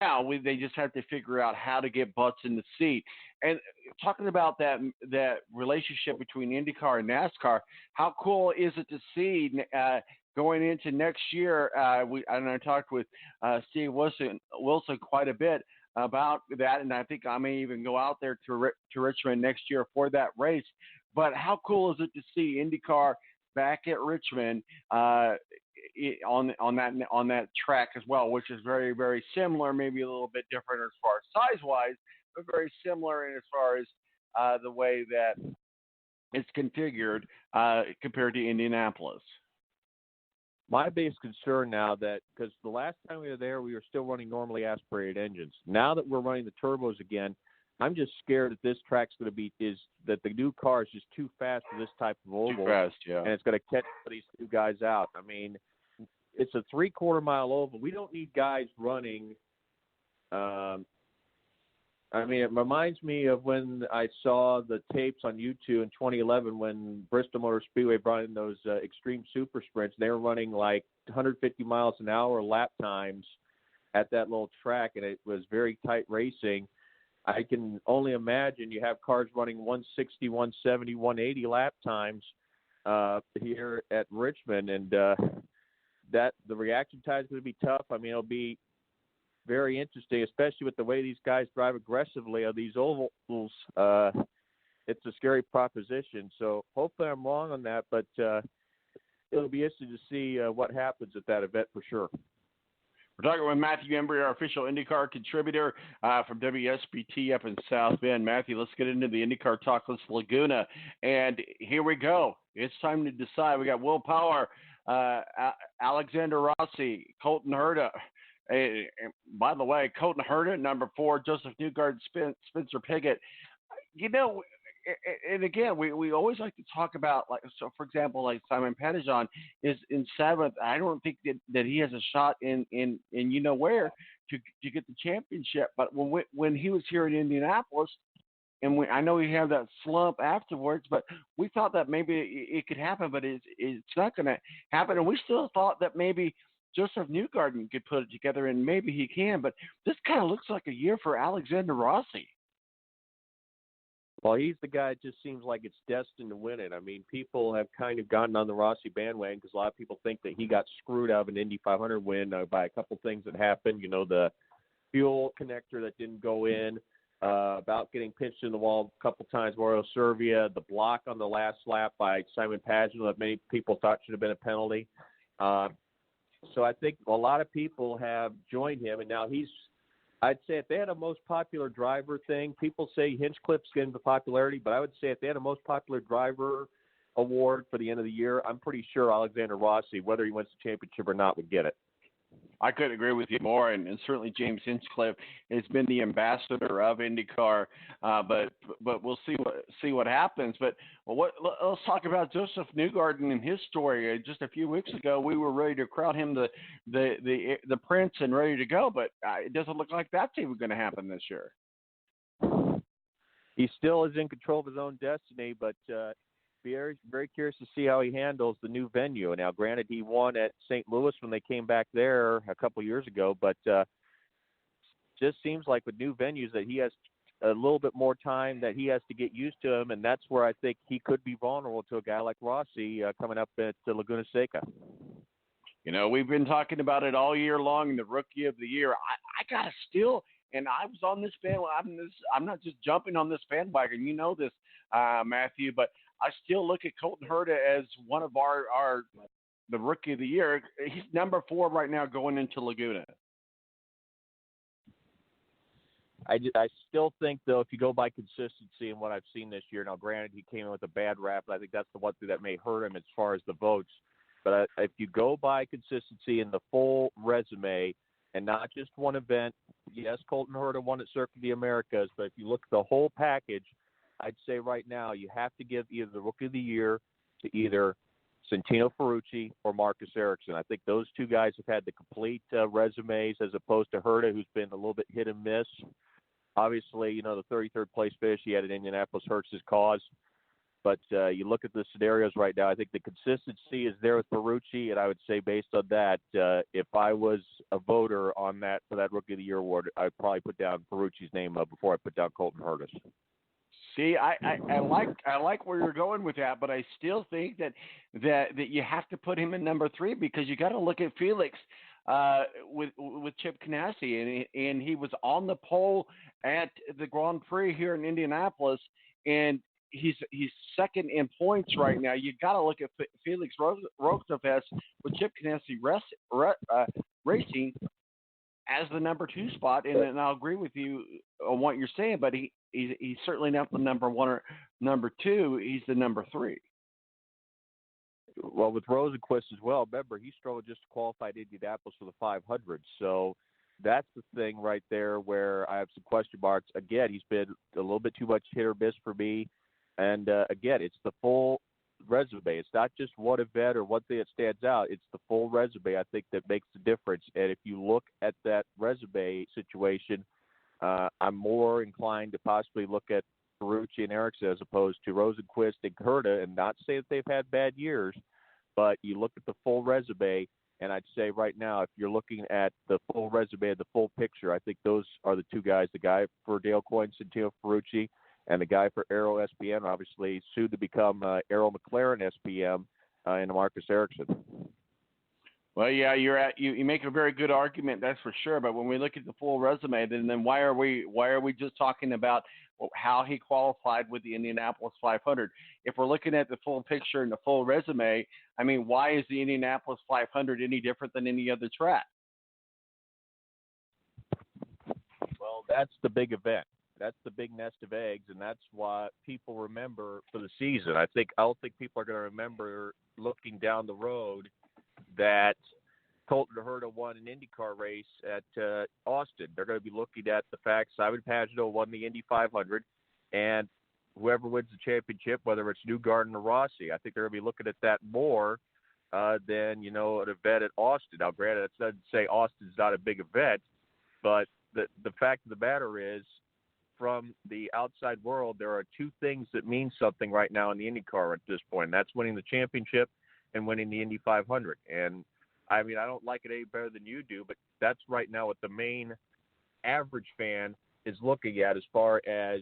now they just have to figure out how to get butts in the seat. And talking about that relationship between IndyCar and NASCAR, how cool is it to see going into next year? I talked with Steve Wilson quite a bit about that, and I think I may even go out there to Richmond next year for that race. But how cool is it to see IndyCar back at Richmond on that track as well, which is very, very similar, maybe a little bit different as far as size wise, but very similar in as far as the way that it's configured compared to Indianapolis. My biggest concern now that because the last time we were there, we were still running normally aspirated engines. Now that we're running the turbos again, I'm just scared that this track's going to be that the new car is just too fast for this type of oval. Too fast, yeah. And it's going to catch these two guys out. I mean, it's a 3/4 mile oval. We don't need guys running. It reminds me of when I saw the tapes on YouTube in 2011 when Bristol Motor Speedway brought in those extreme super sprints. They were running like 150 miles an hour lap times at that little track, and it was very tight racing. I can only imagine you have cars running 160, 170, 180 lap times here at Richmond, and that the reaction time is going to be tough. I mean, it'll be very interesting, especially with the way these guys drive aggressively on these ovals. It's a scary proposition. So hopefully I'm wrong on that, but it'll be interesting to see what happens at that event for sure. We're talking with Matthew Embury, our official IndyCar contributor from WSBT up in South Bend. Matthew, let's get into the IndyCar Talk List Laguna. And here we go. It's time to decide. We got Will Power, Alexander Rossi, Colton Herta. By the way, Colton Herta, number 4, Joseph Newgarden, Spencer Pigot. You know, and again, we always like to talk about, like, so for example, like Simon Pettijohn is in 7th. I don't think that he has a shot in you know where to get the championship. But when he was here in Indianapolis, and I know he had that slump afterwards, but we thought that maybe it could happen, but it's not going to happen. And we still thought that maybe Joseph Newgarden could put it together, and maybe he can. But this kind of looks like a year for Alexander Rossi. Well, he's the guy that just seems like it's destined to win it. I mean, people have kind of gotten on the Rossi bandwagon because a lot of people think that he got screwed out of an Indy 500 win by a couple things that happened. You know, the fuel connector that didn't go in, about getting pinched in the wall a couple times, Mario Servia, the block on the last lap by Simon Pagenaud that many people thought should have been a penalty. So I think a lot of people have joined him, and now I'd say if they had a most popular driver thing, people say Hinchcliffe's getting the popularity, but I would say if they had a most popular driver award for the end of the year, I'm pretty sure Alexander Rossi, whether he wins the championship or not, would get it. I couldn't agree with you more, and certainly James Hinchcliffe has been the ambassador of IndyCar, but we'll see what happens. But let's talk about Joseph Newgarden and his story. Just a few weeks ago, we were ready to crown him the prince and ready to go, but it doesn't look like that's even going to happen this year. He still is in control of his own destiny, but very, very curious to see how he handles the new venue. Now, granted, he won at St. Louis when they came back there a couple years ago, but just seems like with new venues that he has a little bit more time that he has to get used to them, and that's where I think he could be vulnerable to a guy like Rossi coming up at Laguna Seca. You know, we've been talking about it all year long, the Rookie of the Year. I got to still, and I was on this bandwagon. I'm not just jumping on this bandwagon. You know this, Matthew, but I still look at Colton Herta as one of the Rookie of the Year. He's number 4 right now going into Laguna. I still think, though, if you go by consistency and what I've seen this year, now granted he came in with a bad rap, but I think that's the one thing that may hurt him as far as the votes. But if you go by consistency in the full resume and not just one event, yes, Colton Herta won at Circuit of the Americas, but if you look at the whole package, I'd say right now you have to give either the Rookie of the Year to either Santino Ferrucci or Marcus Ericsson. I think those two guys have had the complete resumes as opposed to Herta, who's been a little bit hit and miss. Obviously, you know, the 33rd place finish he had at Indianapolis hurts his cause. But you look at the scenarios right now, I think the consistency is there with Ferrucci, and I would say based on that, if I was a voter on that for that Rookie of the Year award, I'd probably put down Ferrucci's name before I put down Colton Herta. See, I like where you're going with that, but I still think that you have to put him in number 3 because you got to look at Felix with Chip Ganassi, and he was on the pole at the Grand Prix here in Indianapolis, and he's second in points right now. You got to look at Felix Rosenqvist with Chip Ganassi racing as the number 2 spot, and I'll agree with you on what you're saying, but he's certainly not the number 1 or number 2. He's the number 3. Well, with Rosenqvist as well, remember, he struggled just to qualify to Indianapolis for the 500. So that's the thing right there where I have some question marks. Again, he's been a little bit too much hit or miss for me. And, again, it's the full resume. It's not just one event or one thing that stands out. It's the full resume, I think, that makes the difference. And if you look at that resume situation, I'm more inclined to possibly look at Ferrucci and Erickson as opposed to Rosenqvist and Herta, and not say that they've had bad years, but you look at the full resume, and I'd say right now, if you're looking at the full resume, the full picture, I think those are the 2 guys, the guy for Dale Coyne, Santino Ferrucci, and the guy for Aero SPM, obviously soon to become Aero McLaren SPM, and Marcus Ericsson. Well, yeah, you make a very good argument, that's for sure. But when we look at the full resume, then why are we just talking about how he qualified with the Indianapolis 500? If we're looking at the full picture and the full resume, I mean, why is the Indianapolis 500 any different than any other track? Well, that's the big event. That's the big nest of eggs, and that's what people remember for the season. I don't think people are going to remember looking down the road that Colton Herta won an IndyCar race at Austin. They're going to be looking at the fact Simon Pagenaud won the Indy 500, and whoever wins the championship, whether it's Newgarden or Rossi, I think they're going to be looking at that more than, an event at Austin. Now, granted, that doesn't say Austin's not a big event, but the fact of the matter is, from the outside world, there are 2 things that mean something right now in the IndyCar at this point, and that's winning the championship and winning the Indy 500. And, I mean, I don't like it any better than you do, but that's right now what the main average fan is looking at as far as,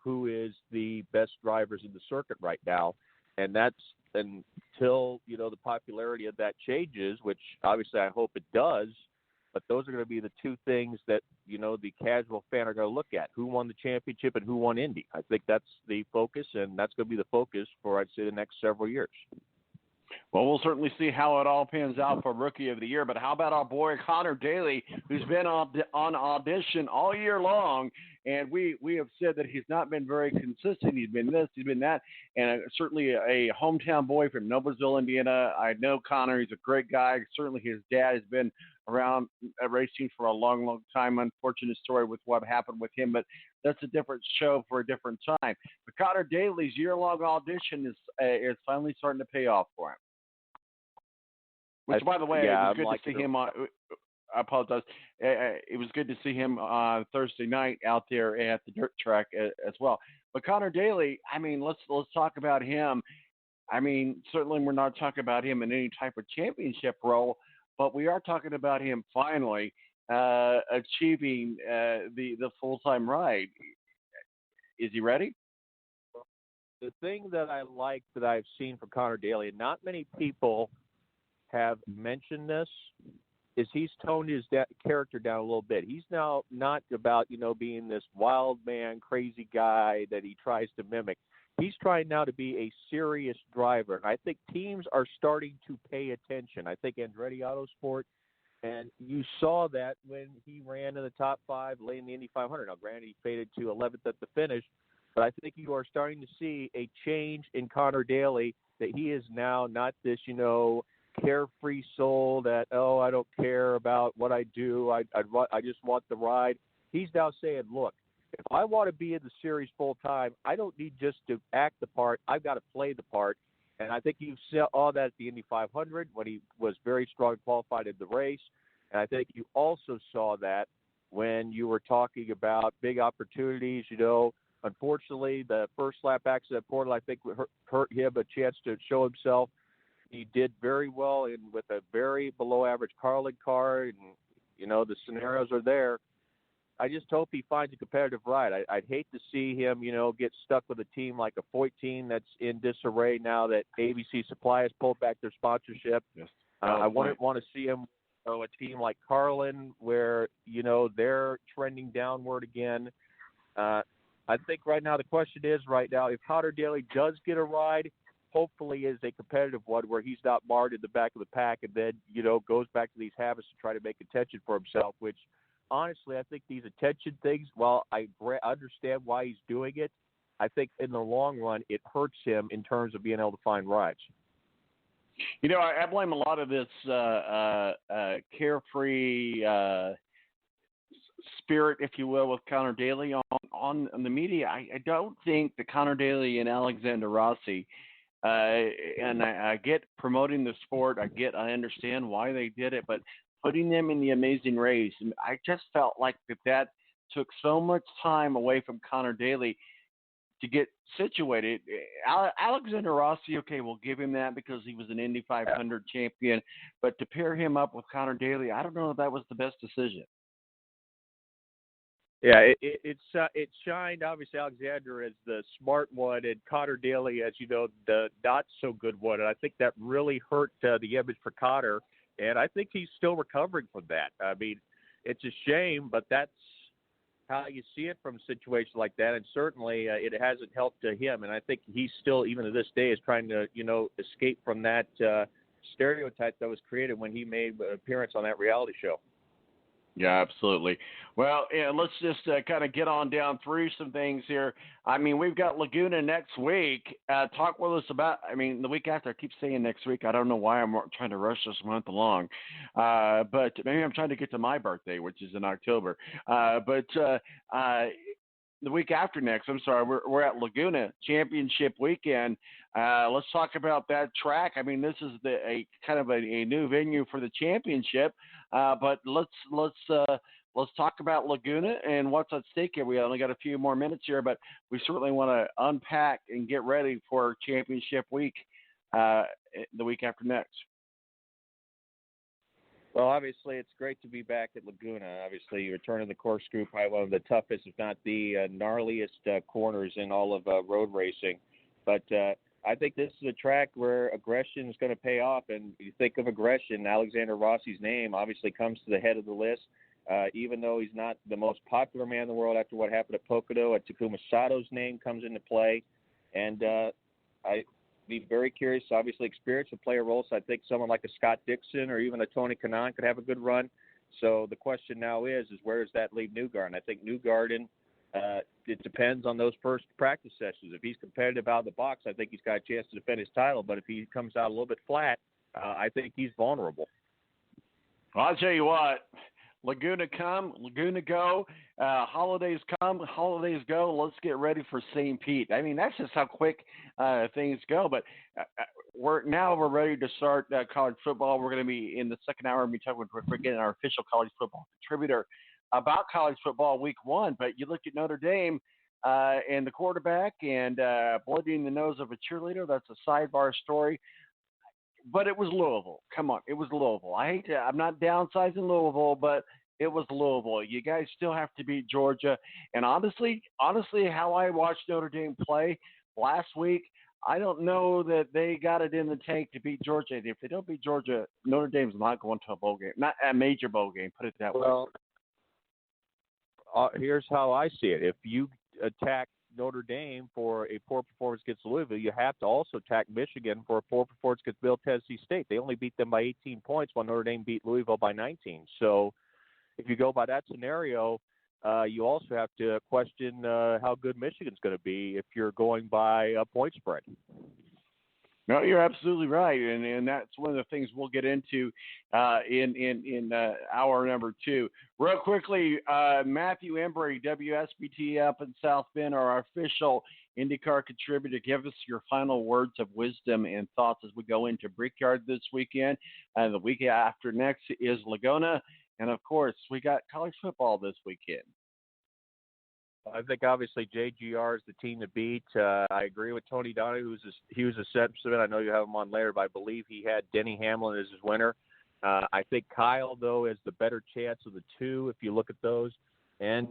who is the best drivers in the circuit right now. And that's until, the popularity of that changes, which obviously I hope it does, but those are going to be the 2 things that, the casual fan are going to look at. Who won the championship and who won Indy? I think that's the focus, and that's going to be the focus for, I'd say, the next several years. Well, we'll certainly see how it all pans out for Rookie of the Year. But how about our boy Connor Daly, who's been on audition all year long, and we have said that he's not been very consistent. He's been this, he's been that, and certainly a hometown boy from Noblesville, Indiana. I know Connor. He's a great guy. Certainly his dad has been around racing for a long, long time. Unfortunate story with what happened with him, but that's a different show for a different time. But Connor Daly's year-long audition is finally starting to pay off for him. Which, by the way, it was good to see him on. I apologize. It was good to see him on Thursday night out there at the dirt track as well. But Connor Daly, I mean, let's talk about him. I mean, certainly we're not talking about him in any type of championship role, but we are talking about him finally achieving the full-time ride. Is he ready? The thing that I like that I've seen from Connor Daly, and not many people have mentioned this, is he's toned his character down a little bit. He's now not about, being this wild man, crazy guy that he tries to mimic. He's trying now to be a serious driver. And I think teams are starting to pay attention. I think Andretti Autosport, and you saw that when he ran in the top 5 late in the Indy 500. Now, granted, he faded to 11th at the finish, but I think you are starting to see a change in Connor Daly, that he is now not this, carefree soul that, I don't care about what I do. I just want the ride. He's now saying, look, if I want to be in the series full time, I don't need just to act the part. I've got to play the part. And I think you saw that at the Indy 500 when he was very strong qualified in the race. And I think you also saw that when you were talking about big opportunities, Unfortunately, the first lap accident at Portal, I think, hurt him a chance to show himself. He did very well with a very below-average Carlin car, and, the scenarios are there. I just hope he finds a competitive ride. I'd hate to see him, get stuck with a team like a Foyt team that's in disarray now that ABC Supply has pulled back their sponsorship. Yes. I wouldn't want to see him, a team like Carlin where, they're trending downward again. I think right now the question is if Connor Daly does get a ride, hopefully is a competitive one where he's not marred in the back of the pack and then, goes back to these habits to try to make attention for himself, which honestly I think these attention things, while I understand why he's doing it, I think in the long run it hurts him in terms of being able to find rides. I blame a lot of this carefree spirit, if you will, with Connor Daly on the media. I don't think that Connor Daly and Alexander Rossi, and I get promoting the sport. I understand why they did it, but putting them in the Amazing Race, and I just felt like that took so much time away from Connor Daly to get situated. Alexander Rossi, okay, we'll give him that because he was an Indy 500 champion, but to pair him up with Connor Daly, I don't know if that was the best decision. Yeah, it shined, obviously, Alexander as the smart one and Connor Daly as, the not-so-good one. And I think that really hurt the image for Connor. And I think he's still recovering from that. I mean, it's a shame, but that's how you see it from a situation like that. And certainly it hasn't helped him. And I think he's still, even to this day, is trying to, escape from that stereotype that was created when he made an appearance on that reality show. Yeah, absolutely. Well, let's just kind of get on down through some things here. I mean, we've got Laguna next week. Talk with us about, the week after. I keep saying next week. I don't know why I'm trying to rush this month along. But maybe I'm trying to get to my birthday, which is in October. But the week after next, we're at Laguna Championship weekend. Let's talk about that track. I mean, this is a kind of a new venue for the championship. But let's talk about Laguna and what's at stake here. We only got a few more minutes here, but we certainly want to unpack and get ready for championship week, the week after next. Well, obviously, it's great to be back at Laguna. Obviously, you return to the corkscrew, probably one of the toughest, if not the gnarliest corners in all of road racing. But I think this is a track where aggression is going to pay off. And you think of aggression, Alexander Rossi's name obviously comes to the head of the list. Even though he's not the most popular man in the world after what happened at Pocono, Takuma Sato's name comes into play. And I'd be very curious. Obviously, experience will play a role. So I think someone like a Scott Dixon or even a Tony Kanaan could have a good run. So the question now is where does that leave Newgarden? I think Newgarden, it depends on those first practice sessions. If he's competitive out of the box, I think he's got a chance to defend his title. But if he comes out a little bit flat, I think he's vulnerable. Well, I'll tell you what. Laguna come, Laguna go. Holidays come, holidays go. Let's get ready for St. Pete. I mean, that's just how quick things go. But we're ready to start college football. We're going to be in the second hour. We're getting our official college football contributor about college football week one. But you look at Notre Dame and the quarterback and blooding the nose of a cheerleader. That's a sidebar story. But it was Louisville. Come on, it was Louisville. I'm not downsizing Louisville, but it was Louisville. You guys still have to beat Georgia. And honestly, how I watched Notre Dame play last week, I don't know that they got it in the tank to beat Georgia. If they don't beat Georgia, Notre Dame's not going to a bowl game, not a major bowl game. Put it that way. Here's how I see it. If you attack Notre Dame for a poor performance against Louisville, you have to also attack Michigan for a poor performance against Middle Tennessee State. They only beat them by 18 points while Notre Dame beat Louisville by 19. So if you go by that scenario, you also have to question how good Michigan's going to be if you're going by a point spread. No, you're absolutely right, and that's one of the things we'll get into in hour number two. Real quickly, Matthew Embury, WSBT up in South Bend, our official IndyCar contributor. Give us your final words of wisdom and thoughts as we go into Brickyard this weekend. And the week after next is Laguna, and of course, we got college football this weekend. I think obviously JGR is the team to beat. I agree with Tony Donahue, he was a Simpson. I know you have him on later, but I believe he had Denny Hamlin as his winner. I think Kyle, though, is the better chance of the two if you look at those. And